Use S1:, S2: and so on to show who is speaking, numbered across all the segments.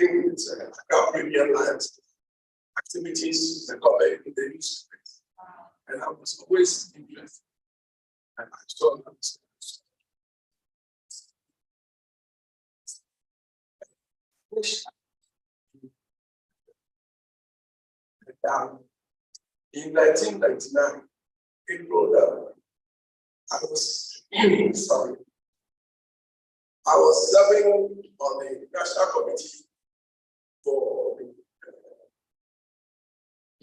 S1: think it's Accra Premier Lions activities covered in the newspaper. And I was always interested. And I saw that. In 1999, April, I was sorry. I was serving on the National Committee for the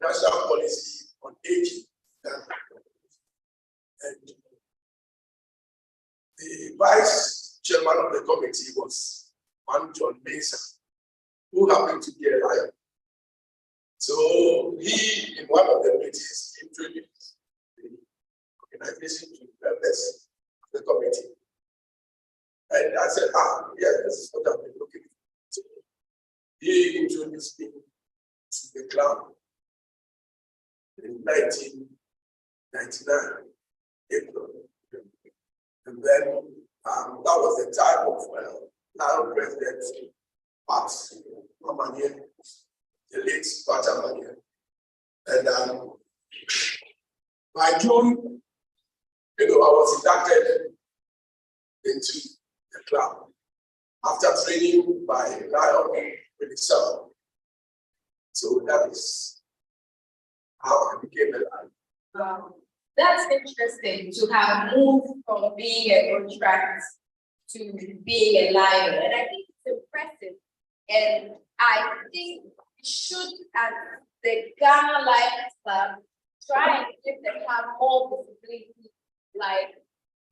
S1: National Policy on Aging. And the vice chairman of the committee was one John Mason, who happened to be a lion. So he, in one of the meetings, introduced the organization to members of the committee. And I said, yeah, this is what I've been looking for. So he introduced me to the club in 1999, April. And then that was the time of now President Pat Mamania, the late Pat Mamania. And by June, I was inducted into the club after training by Lion with itself. So that is how I became a Lion.
S2: Wow. That's interesting to have moved from being a contract to being a Lion. And I think it's impressive. And I think we should, as the Ghana Lions Club, try and give the club more visibility, like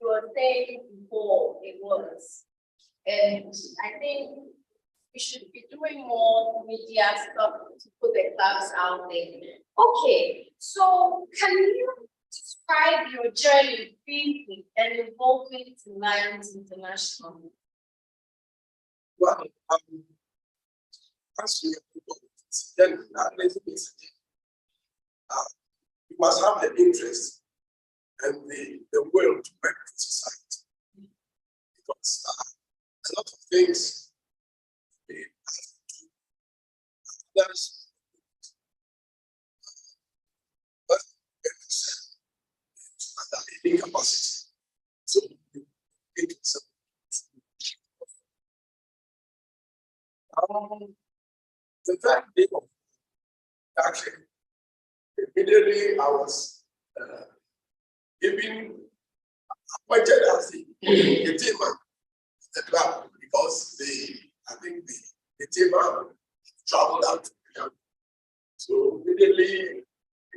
S2: you were saying before it was. And I think we should be doing more media stuff to put the clubs out there. Okay, so can you describe your journey briefly and involvement in Lions International?
S1: Well, as we then you must have the interest and the will to work for society. Because a lot of things others but the capacity. So you think it's the third day of action, immediately I was appointed as the team of the club because I think the team traveled out to Ghana. So immediately, I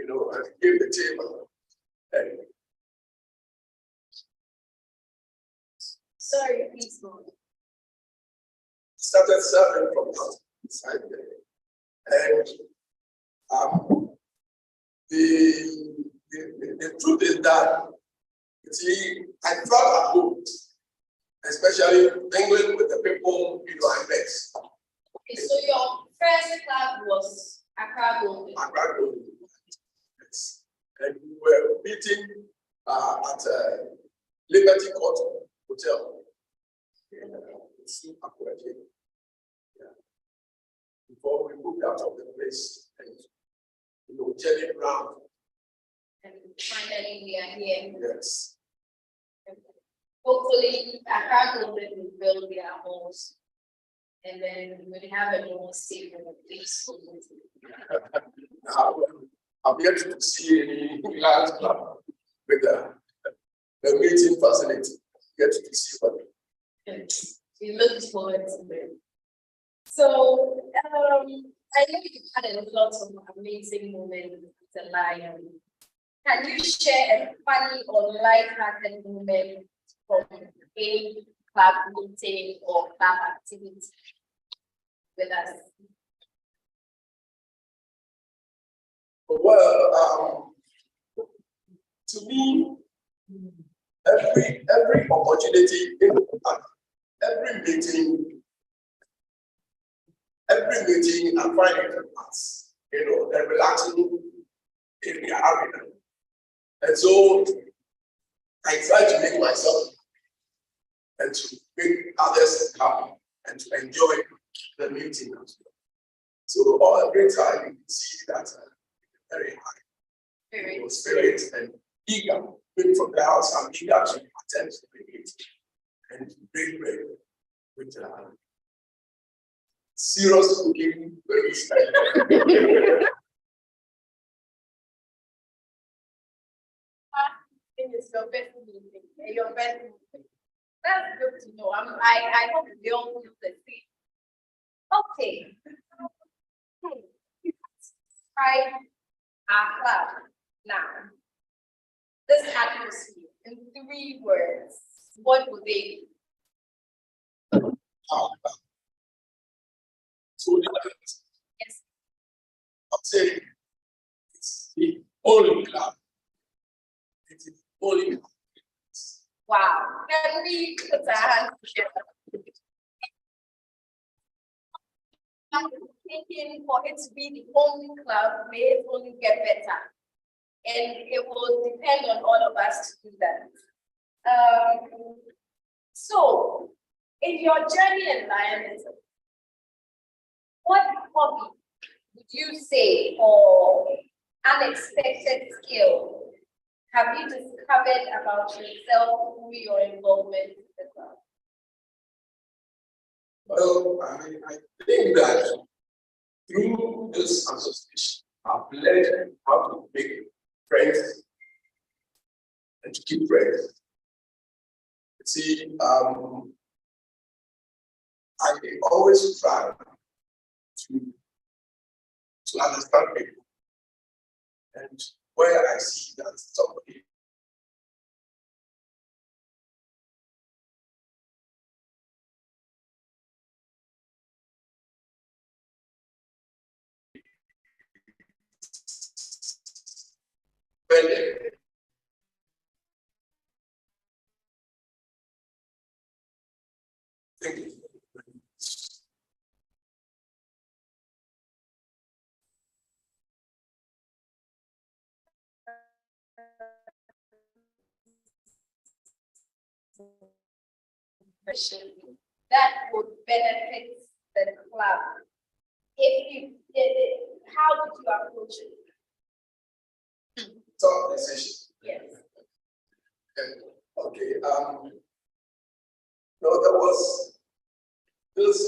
S1: became the team and
S2: sorry, please go on.
S1: Started serving from outside there. And the truth is that, I felt at home, especially mingling with the people I met.
S2: Okay, so your first club was Accra Golden.
S1: Accra Golden. Yes. And we were meeting at Liberty Court Hotel. Before we moved out of the place and journeyed around.
S2: And finally we are here.
S1: Yes.
S2: Hopefully Accra Golden will build their homes and then we'll have a more safe and peaceful.
S1: I'm yet to see any large club with the meeting facility. Yet to see one.
S2: We look forward to it. So I know you've had a lot of amazing moments with the Lion. Can you share a funny or light-hearted moment from a club meeting or club activity with us?
S1: Well, to me, every opportunity in the club, every meeting, I find it as a relaxing area. And so I try to make myself and to make others happy and to enjoy the meeting as well. So every time you can see that very high spirit and eager, going from the house, I'm eager to attend to the meeting and bring bread with serious cooking, very special.
S2: It's your best meeting. Your best meeting. That's good to know. I hope they all feel the same. Okay. Try our club now. This atmosphere in 3 words. What would they be?
S1: So
S2: Yes.
S1: I'm saying it's the only club. It is only club.
S2: Wow. Can we put our hands together? I'm thinking for it to be the only club, may it only get better. And it will depend on all of us to do that. So, in your journey in lionism, what hobby would you say or unexpected skill have you discovered about yourself through your involvement with the club?
S1: Well, I think that through this association, I've learned how to make friends and to keep friends. See, I always try to understand people, and where I see that somebody thank you.
S2: That would benefit the club. How did you approach it?
S1: Top decision.
S2: Yes.
S1: Okay. No, there was this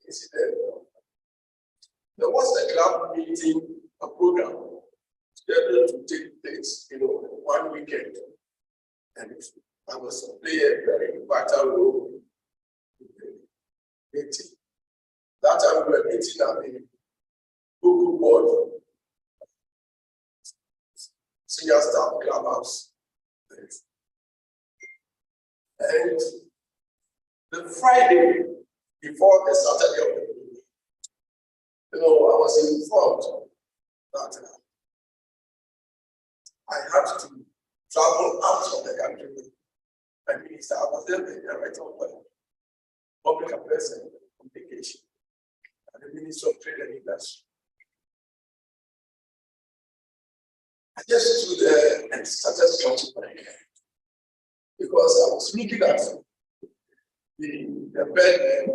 S1: incident. There was a club meeting, a program scheduled to take place, 1 weekend, and I was to play a very vital role in the meeting. That time we were meeting at the Google board, senior staff clubhouse. And the Friday before the Saturday of the meeting, I was informed that I had to travel out of the country with my minister. I was then the director of public affairs and communication at the Ministry of Trade and Industry. I just stood there and started scratching my head because I was looking at the bed.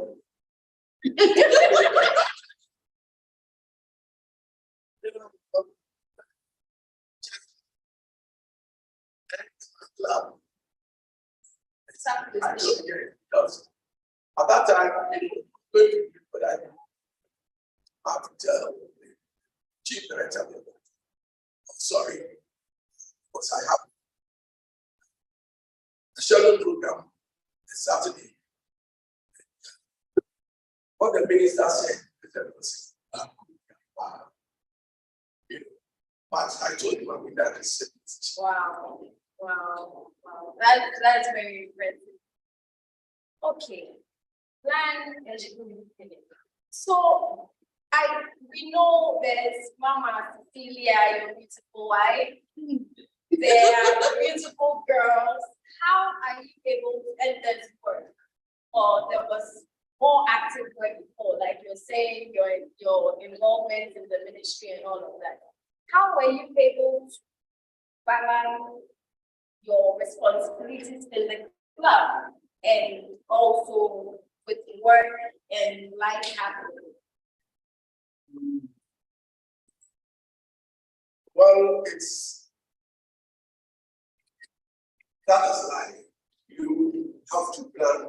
S1: I don't get it because at that time, but I had to tell the chief director, I'm sorry, because I have a scheduled program this Saturday. What the minister said, but I told him I'm in that decision.
S2: Wow. That's very impressive. Okay. Plan eligibility. So we know there's Mama Cecilia, your beautiful wife. There are beautiful girls. How are you able to end this work? Or there was more active work before, like you're saying, your involvement in the ministry and all of that. How were you able to balance your responsibilities in the club and also with work and life happened?
S1: Well, that is life. You have to plan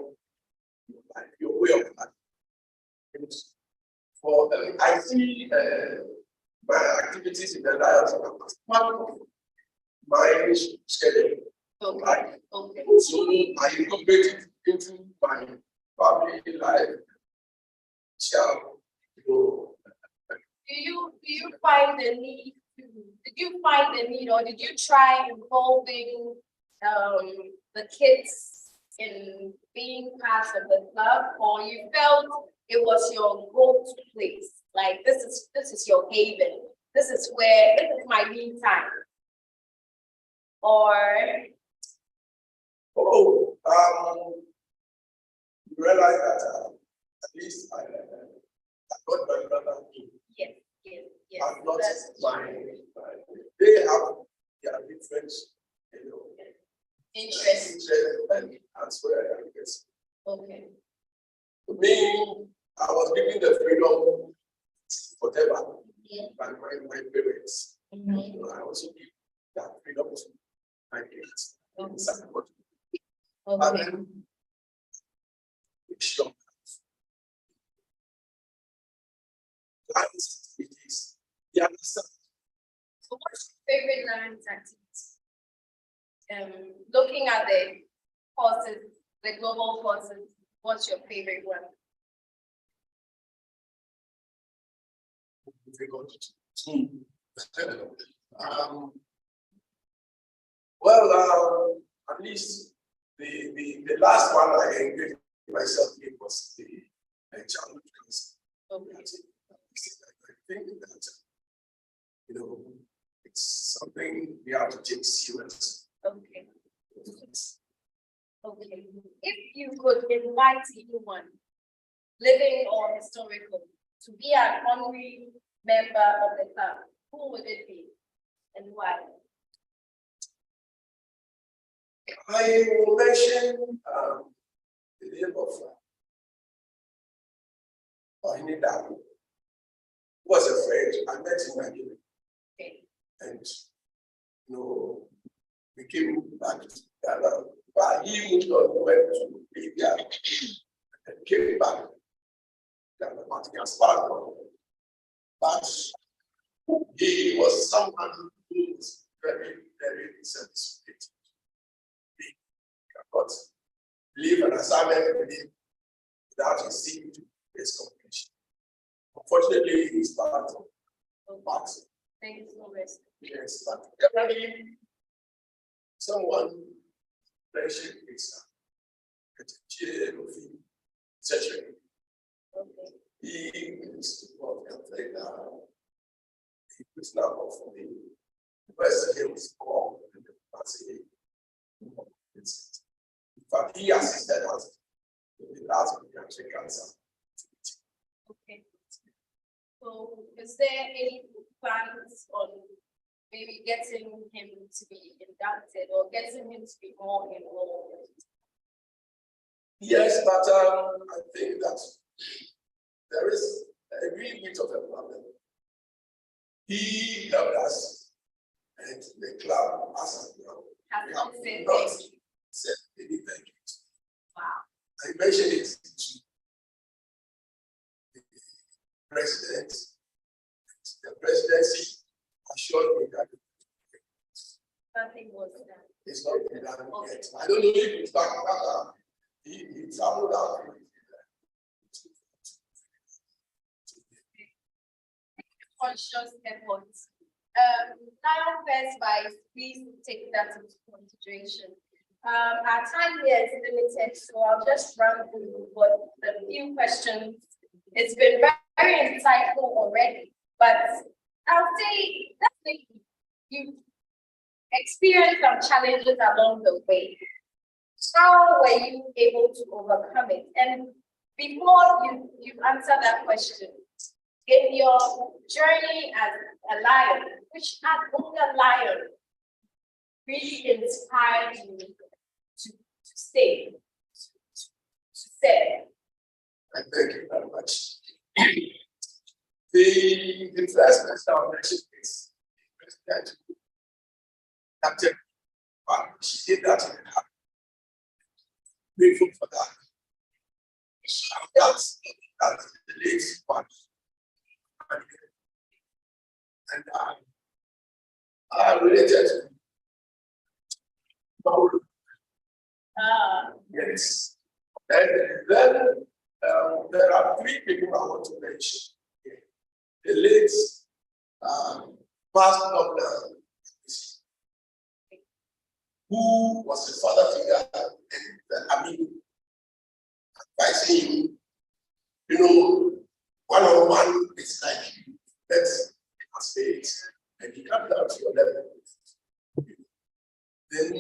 S1: your life, your way of life. I see my activities in the lives as part of my schedule.
S2: Okay.
S1: Right?
S2: Okay.
S1: So I incorporate it into my family life.
S2: Do you find the need or did you try involving the kids in being part of the club, or you felt it was your go-to place? Like this is your haven. This is my me time. Or
S1: you realize that at least I got my brother in.
S2: yes.
S1: I'm not they have their different,
S2: Interest.
S1: and that's where I guess.
S2: Okay.
S1: To me, I was given the freedom, whatever, by my parents. I also give that freedom to my kids.
S2: Okay.
S1: Sure. That is it is. Yeah.
S2: So what's your favorite learning activity? Looking at the courses, the global courses, what's your favorite one?
S1: At least the last one I engaged myself in was the childhood cancer.
S2: Okay.
S1: I think that it's something we have to take serious.
S2: Okay. Okay. If you could invite anyone, living or historical, to be an honorary member of the club, who would it be and why?
S1: I will mention the name of Ohinida, who was a friend I met in Nigeria.
S2: Okay.
S1: And we came back to Ghana, but he moved on, went to India and came back. Ghana, but he has passed on. But he was someone who was very, very sensitive. He cannot leave an assignment without receiving his completion. Unfortunately, he's part of part.
S2: Thank you so much.
S1: Yes, but definitely someone mentioned is etc.
S2: Okay.
S1: He is to work and play now. He puts now for me. The best he was born in the capacity. In fact, he assisted us in the last pediatric cancer.
S2: Okay. So, is there any plans on maybe getting him to be inducted or getting him to be more involved?
S1: Yes, but I think that there is a real bit of a problem. He helped us, and the club as well. We have not said anything.
S2: Wow.
S1: I mentioned it to the president. The presidency assured me that
S2: Nothing was done.
S1: it's not been done yet. I don't know if it's back. He traveled out.
S2: Conscious efforts. Now, first, please take that into consideration. Our time here is limited, so I'll just run through the few questions. It's been very insightful already, but I'll say definitely you experienced some challenges along the way. How were you able to overcome it? And before you answer that question, in your journey as a lion, which older lion really inspired you to stay, to stay?
S1: I thank you very much. The first person I mentioned is President Captain. She did that in her. Grateful for that. That's the latest one. And I related to Paul. Yes. And then there are three people I want to mention. The late past governor, who was a father figure and advising you, one-on-one is like that's faith, and you come down to your level. Then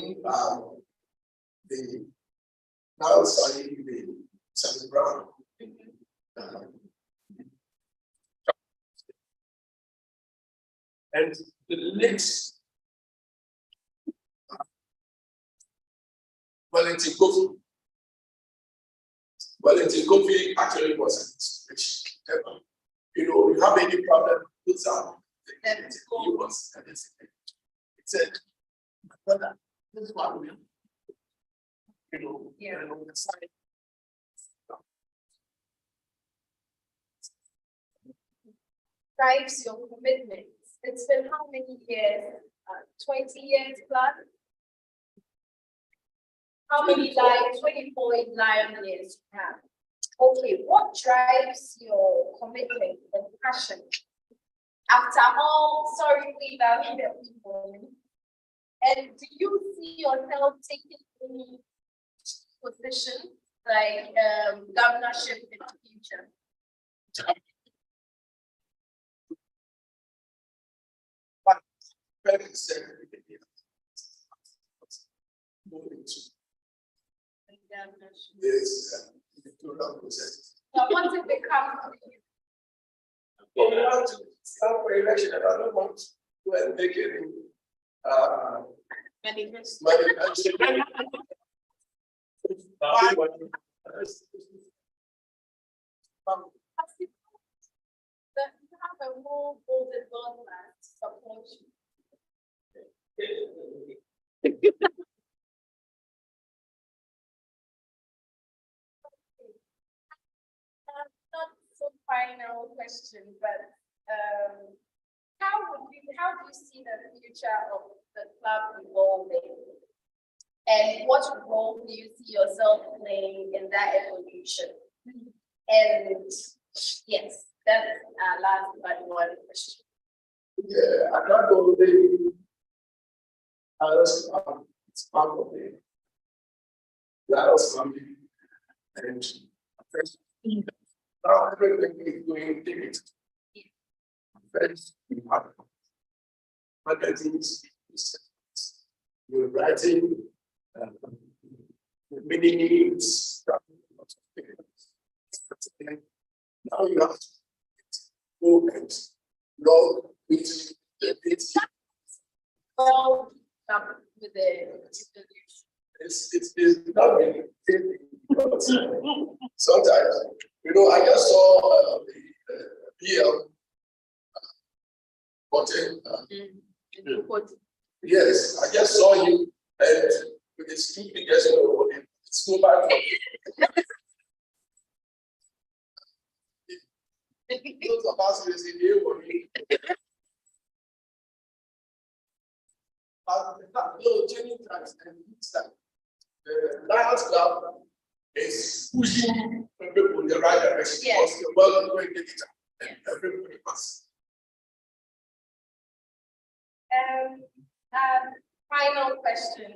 S1: the now signing the Sammy Brown. And the next Wellington Kofi actually was an inspiration. You have any problem, puts out he was and he said, my brother, this is what we on the side.
S2: Drives your commitments. It's been how many years? 20 years plus? How many 24 lion years you have? Okay, what drives your commitment and passion? After all, sorry, we love people. And do you see yourself taking any position like governorship in the future?
S1: Yes, electoral process.
S2: I want to become
S1: I want to stand for election, and I don't want to go and make any manifesto.
S2: That you have a more bolded government support you. Not so final question, but how do you see the future of the club evolving? And what role do you see yourself playing in that evolution? And yes, that's our last but one question.
S1: Yeah, I can't go there. It's part of the Laos family. And first, now everything is going to first, magazines, you're writing, meanings, now you have to go and log with the bits.
S2: Well, with the
S1: it's not really sometimes, I just saw the PL yes, I just saw you and with the stupid it's mobile. Those of us who see you or me. No, changing times and time. The Lions Club is pushing people in the right direction.
S2: Yes.
S1: Because the world is going digital and everybody must.
S2: Final question.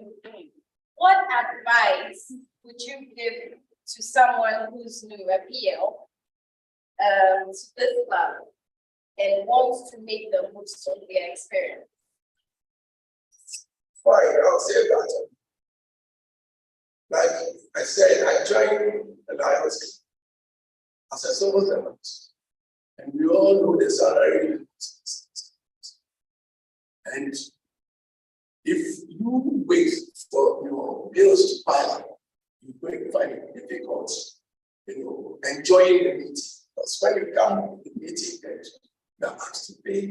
S2: What advice would you give to someone who's new, a PL, to this club and wants to make the most of their experience?
S1: Fine, I'll say that. Like I said, I joined the Lions as a civil servant, and we all know the salary. And if you wait for your bills to pile up, you're going to find it difficult enjoying the meeting. Because when you come to the meeting, you are asked to pay,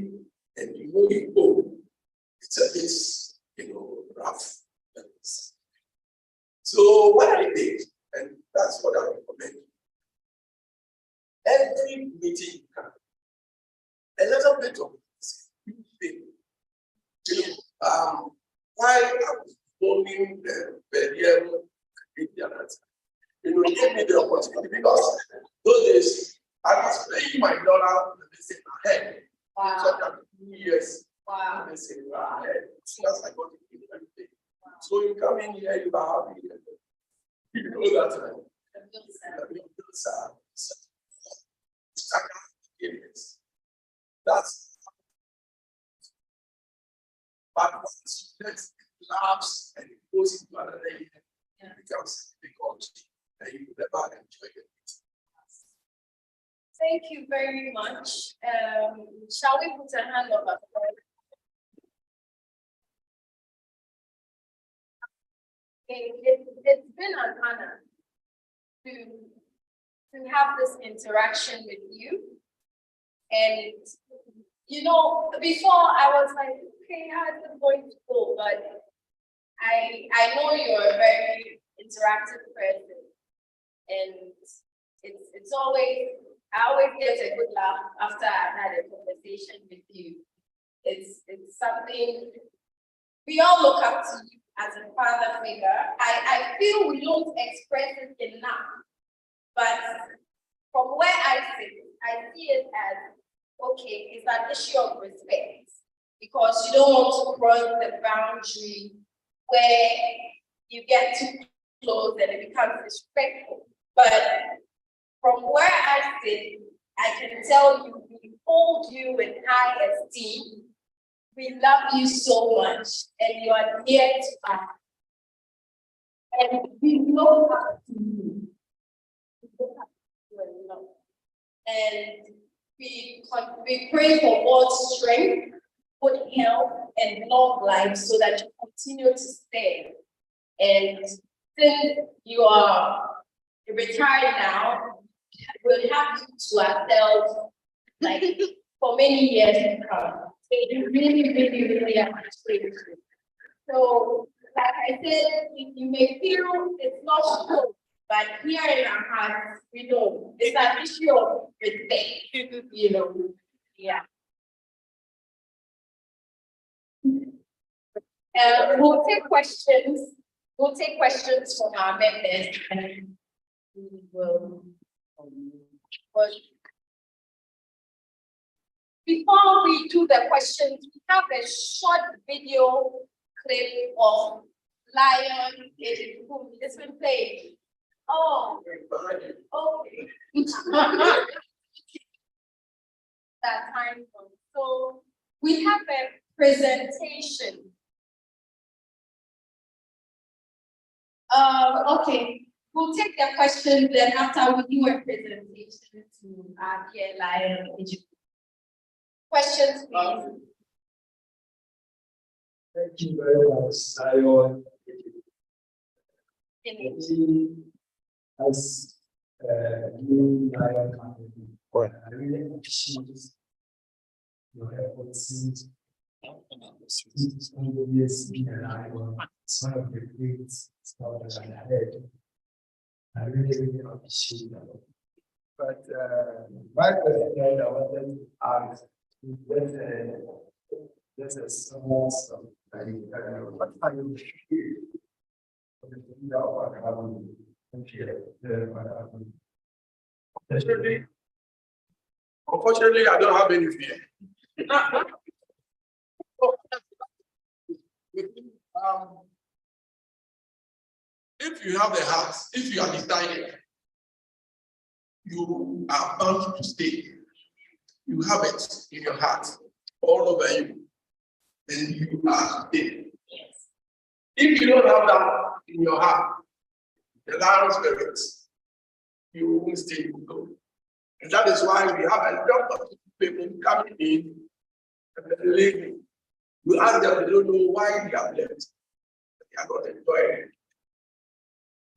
S1: and you go. It's a bit, rough. So what I did, and that's what I recommend. Every meeting you come, a little bit of thing. Why I was holding the Berium, it gave me the opportunity because those days I was paying my dollar and they said ahead.
S2: Wow.
S1: So that 2 years.
S2: Wow.
S1: And they said ahead. That's I got to give everything. Wow. So you come in here, you are happy. You know that that's but once you let it lapse and it goes into another year, it becomes difficult and you will never enjoy it.
S2: Thank you very much. Shall we put a hand on that? It's been an honor to have this interaction with you. And before I was like, okay, how is it going to go? But I know you're a very interactive person, and it's always, I always get a good laugh after I've had a conversation with you. It's something we all look up to you as a father figure. I feel we don't express it enough, but from where I see it as, okay, it's an issue of respect, because you don't want to cross the boundary where you get too close and it becomes disrespectful. But from where I sit, I can tell you, we hold you in high esteem. We love you so much, and you are dear to us. And we know how to do. And we pray for God's strength, good health, and long life, so that you continue to stay. And since you are retired now, we'll have you to ourselves for many years to come. We really, really, really appreciate it. So, like I said, you may feel it's not true, but here in our hearts, we know it's an issue of respect, Yeah. We'll take questions. We'll take questions from our members, and we will. But before we do the questions, we have a short video clip of Lion. It's been played. Oh, okay. That time. So we have a presentation. Okay, we'll take the questions, then after we do a presentation to our dear Lion. Questions, please.
S3: Thank you very much, Zion. As new Lion company, I really appreciate your efforts since it's always been an Lion. It's one of the great stuff that I heard. I really, really appreciate that. But my question that I wanted to ask is there's a small stuff. What are you feeling?
S1: Unfortunately, I don't have any fear. If you have the heart, if you are decided, you are bound to stay. You have it in your heart, all over you, then you are staying.
S2: Yes.
S1: If you don't have that in your heart, the Lion spirit, you won't stay, you will go. And that is why we have a lot of people coming in and leaving. We ask them, they don't know why they have left. They are not enjoying it.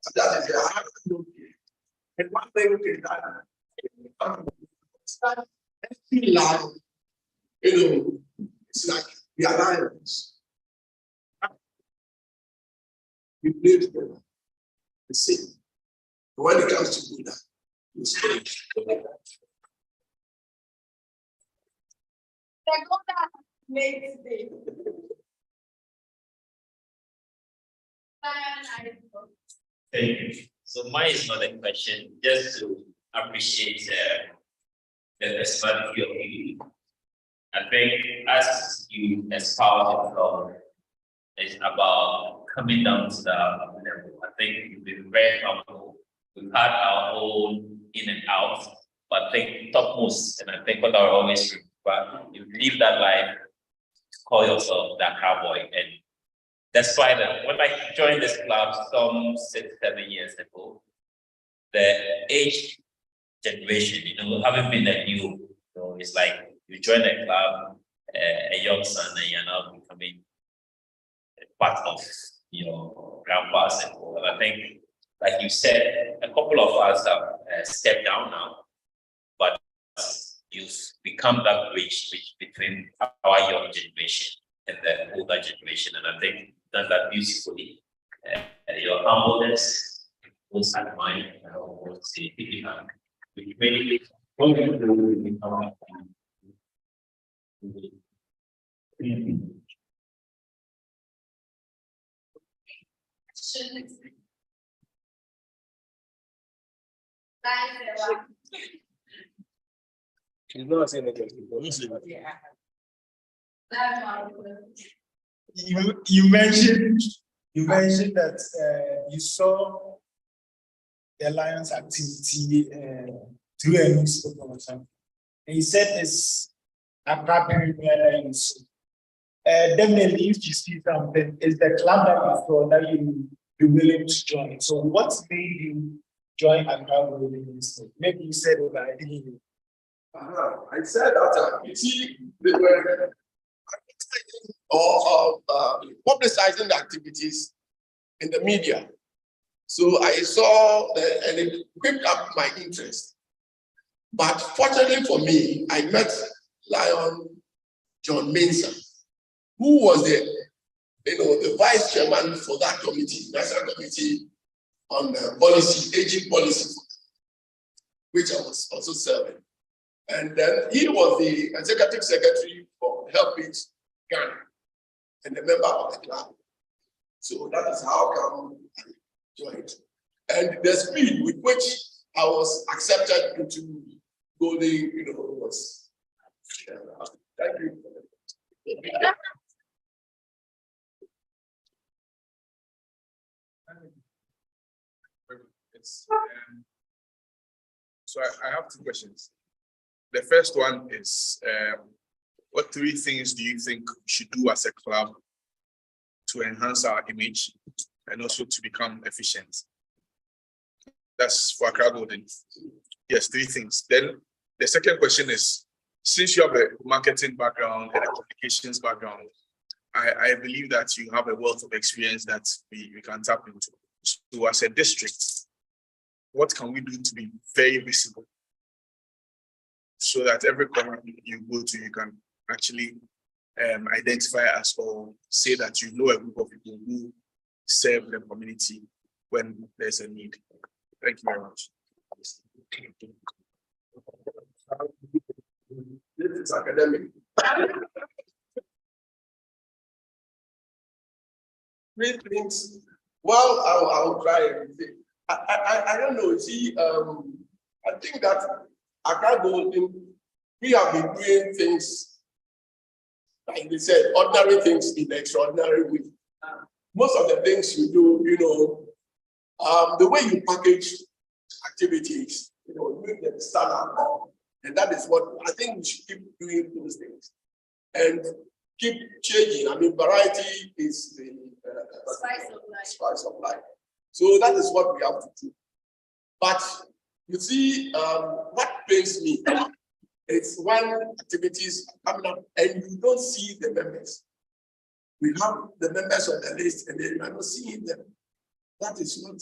S1: So that is the heart of the And one thing is that every life, it's like the alliance. We play together. The same. But when it comes to Buddha, you speak.
S4: Thank you. So mine is not a question, just to appreciate the perspective of you. I think as you espouse yourself, it's about coming down to the level. I think you've been very humble. We've had our own in and out, but I think topmost, and I think what I always remember, you live that life to call yourself that cowboy. And that's why when I joined this club some 6-7 years ago, the age generation, having been a new, it's like you join a club, a young son, and you're now becoming part of your grandpas and all. And I think, like you said, a couple of us have stepped down now, but you've become that bridge between our young generation and the older generation. And I think you've done that beautifully. Your humbleness was at mine. I want to say, we really
S1: She's not saying again.
S3: You mentioned that you saw the Alliance activity through a newspaper or something. And you said it's a premier. Definitely, if you see something, it's the club that you saw that you be willing to join. So, what made you join a club within this? Maybe you said it, but I didn't hear you.
S1: I said that you see, they were advertising or publicizing the activities in the media. So I saw and it picked up my interest. But fortunately for me, I met Lion John Mensah, who was the vice chairman for that committee, national committee on policy, aging policy, which I was also serving. And then he was the executive secretary for Helpage Ghana and a member of the club. So that is how come I joined. And the speed with which I was accepted into Golden, was. Thank you.
S5: So I have 2 questions. The first one is, what 3 things do you think we should do as a club to enhance our image and also to become efficient? That's for Accra Golden. Yes, 3 things. Then the second question is, since you have a marketing background and a communications background, I believe that you have a wealth of experience that we can tap into. So as a district, what can we do to be very visible so that every corner you go to, you can actually identify us or say that you know a group of people who serve the community when there's a need? Thank you very much.
S1: This is academic. 3 things. Well, I will try everything. I don't know. See, I think that Accra Golden, we have been doing things, like they said, ordinary things in extraordinary way. Most of the things you do, the way you package activities, you make them stand out. And that is what I think we should keep doing those things and keep changing. I mean, variety is the spice of life. So that is what we have to do. But you see, what pains me is when activities are coming up and you don't see the members. We have the members on the list and then you are not seeing them. That is not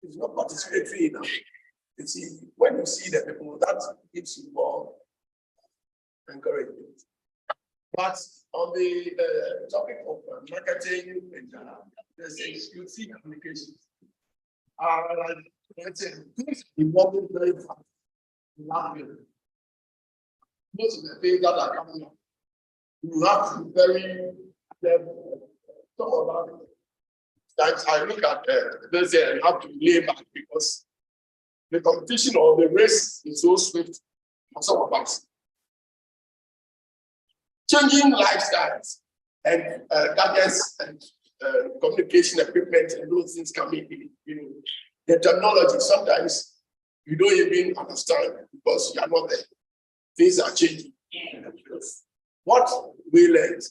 S1: It's not participatory enough. You see, when you see the people, that gives you more encouragement. But on the topic of marketing and you see communication, like let's say things evolving very fast. Most of the things that are coming up, you have to be very talk about it. That I look at this and have to lay back because the competition or the race is so swift for some of us. Changing lifestyles and gadgets and communication equipment and those things can be, the technology sometimes you don't even understand because you are not there. Things are changing. What we learned,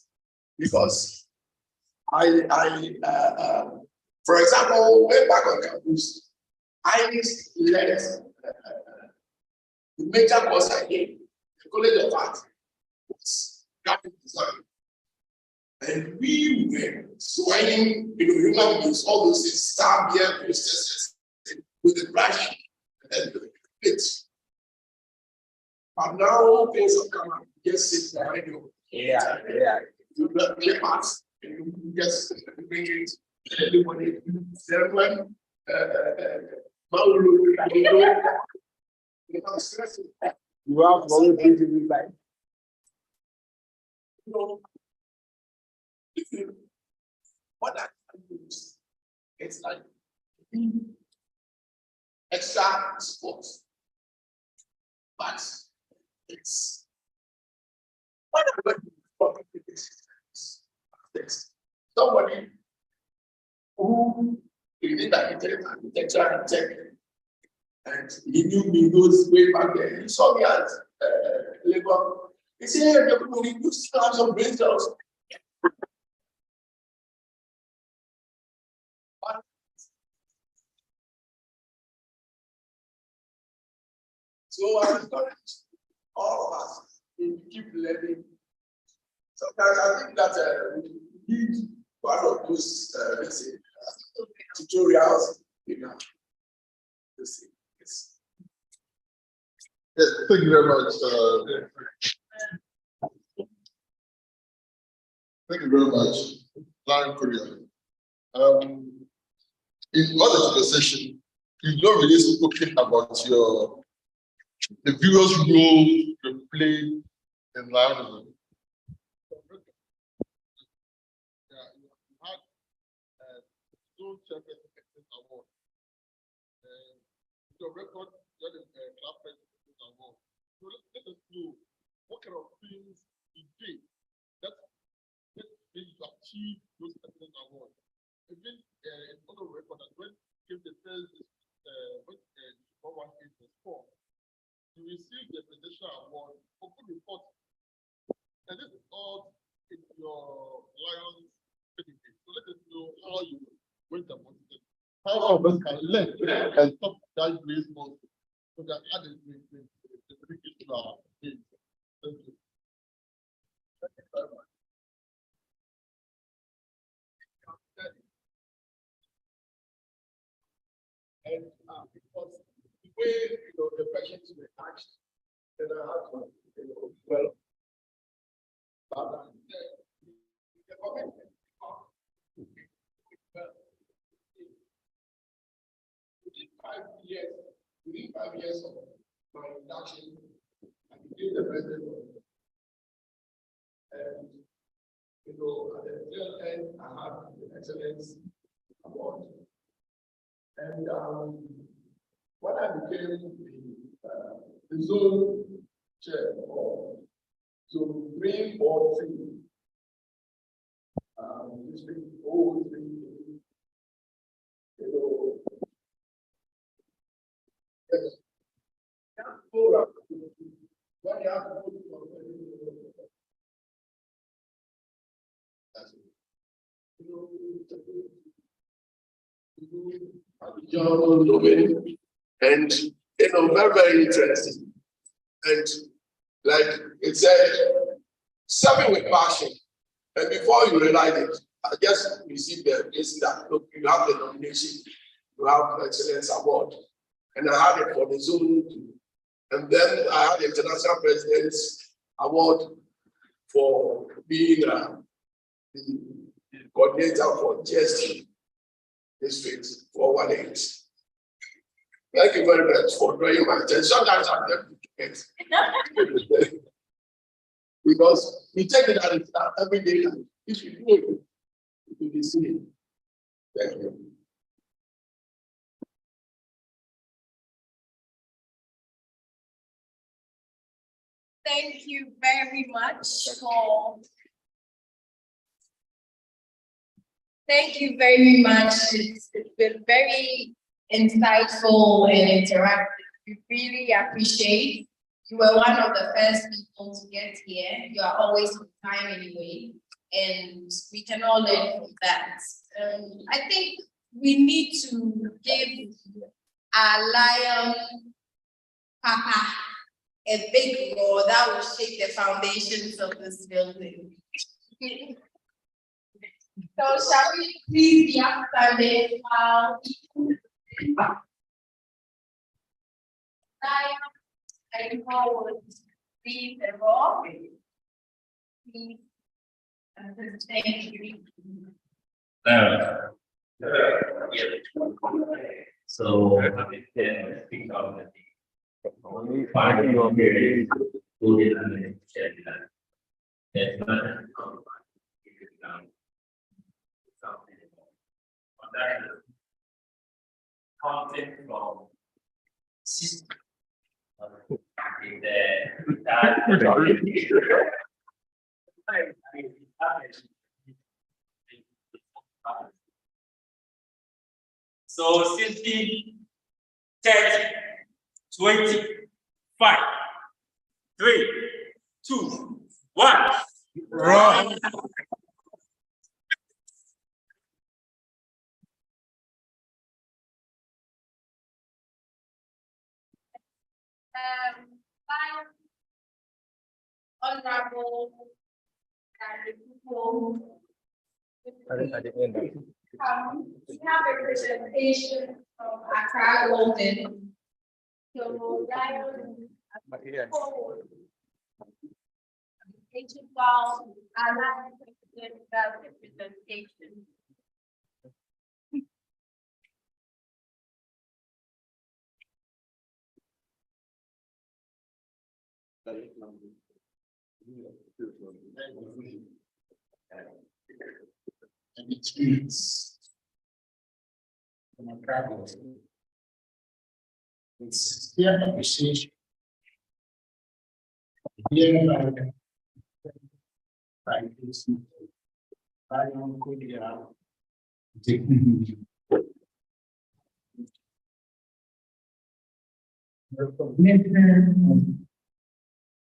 S1: because for example, way back on campus, I learned the major course I did, the College of Art, was graphic design. And we were swinging, human beings, all those things, star beer processes with the brush and the plates. But now things have come up, just sit behind you. Yeah. You play parts, and you just bring it, everybody, everyone, you have all the back. What I use, it's like extra sports, but it's what I'm going to do is somebody who did architecture and tech, and he knew me those way back then. He saw me at Lagos. He said, "Hey, you still have some brain cells." So I encourage all of us to keep learning. Sometimes I think that we need one of those tutorials, Yes.
S5: Yeah, thank you very much. Thank you very much, Larry Korea. In order to the session, you've not really spoken about the various roles you play in life. You had Zone Champion Award. Your record, you had a Club President Award. So let us know what kind of things you did that made you achieve those President Awards. Even in other record, that when came the first, when the 418 was formed, you received the Presidential Award for good report. And this is all in your Lions certificate. So let us know how you went about it. How all of us can learn and stop that grace month so that others will the certificate to our needs. Thank you. Thank you very much.
S1: And because the way the questions were asked, then I had to well, but the commitment within 5 years of my induction, I became the president. And at the tail end, I had the Excellence Award. And when I became the zone chair for zone 3 or 3, district 03, yes. When you have to go and very, very interesting. And like it said, serving with passion. And before you realize it, I just received the blessing that look, you have the nomination. to have excellence award. And I had it for the zone too. And then I had the international president's award for being the coordinator for GST district 418. Thank you very much for drawing my attention. Sometimes I'm tempted to forget. Because you take it as every day. If you do it, it will be seen. Thank you.
S2: Thank you very much for. Thank you very much. It's been very insightful and interactive. We really appreciate. You were one of the first people to get here. You are always on time anyway, and we can all learn from that. I think we need to give our lion Papa a big roar that will shake the foundations of this building. So shall we please be upstanding while I forward, please, the roar. Please. Thank you.
S4: So, speak of the only part of your period, put it on the check that. That's not a content from system. So 60, 30, 20, 5, 3, 2, 1. Run.
S2: Honorable people. We have a presentation from Accra Golden. So, Lion, forward. While allow the presentation.
S3: And it means from a travel. With sincere appreciation. Here by this Lion Kodia recognition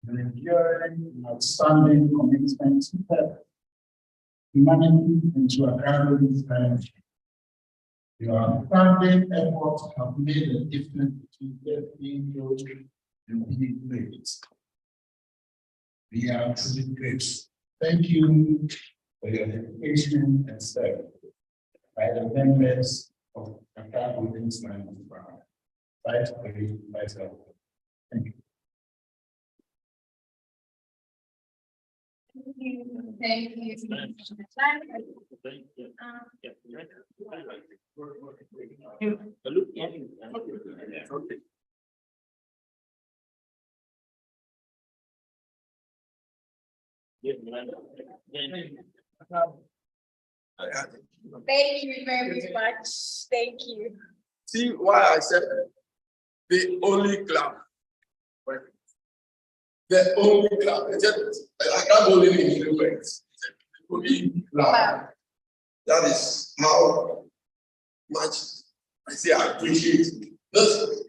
S3: and enduring and outstanding commitment to health, humanity, and to a Caribbean strategy. Your outstanding efforts have made a difference between being good and being great. We are truly grateful. Thank you for your dedication and service by the members of the Caribbean strategy. Thank you.
S2: Thank you. Thank you very much. Thank you.
S1: See why I said the only club. The only club. I can't only in the words. The only club. That is how much I say I appreciate this.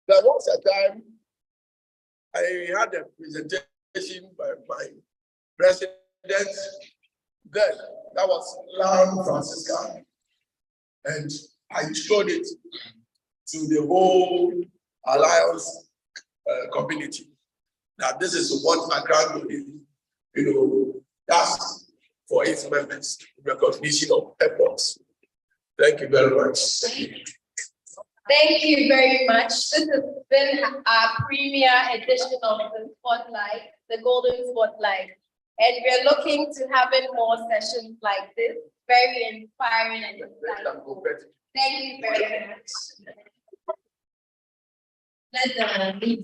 S1: There was a time I had a presentation by my president. Then that was Lam Francisca, and I showed it to the whole Alliance community that this is what Accra is. That's for its members in recognition of efforts. Thank you very much.
S2: Thank you very much. This has been our premier edition of the Spotlight, the Golden Spotlight. And we're looking to having more sessions like this, very inspiring and insightful. Thank you very much. Let the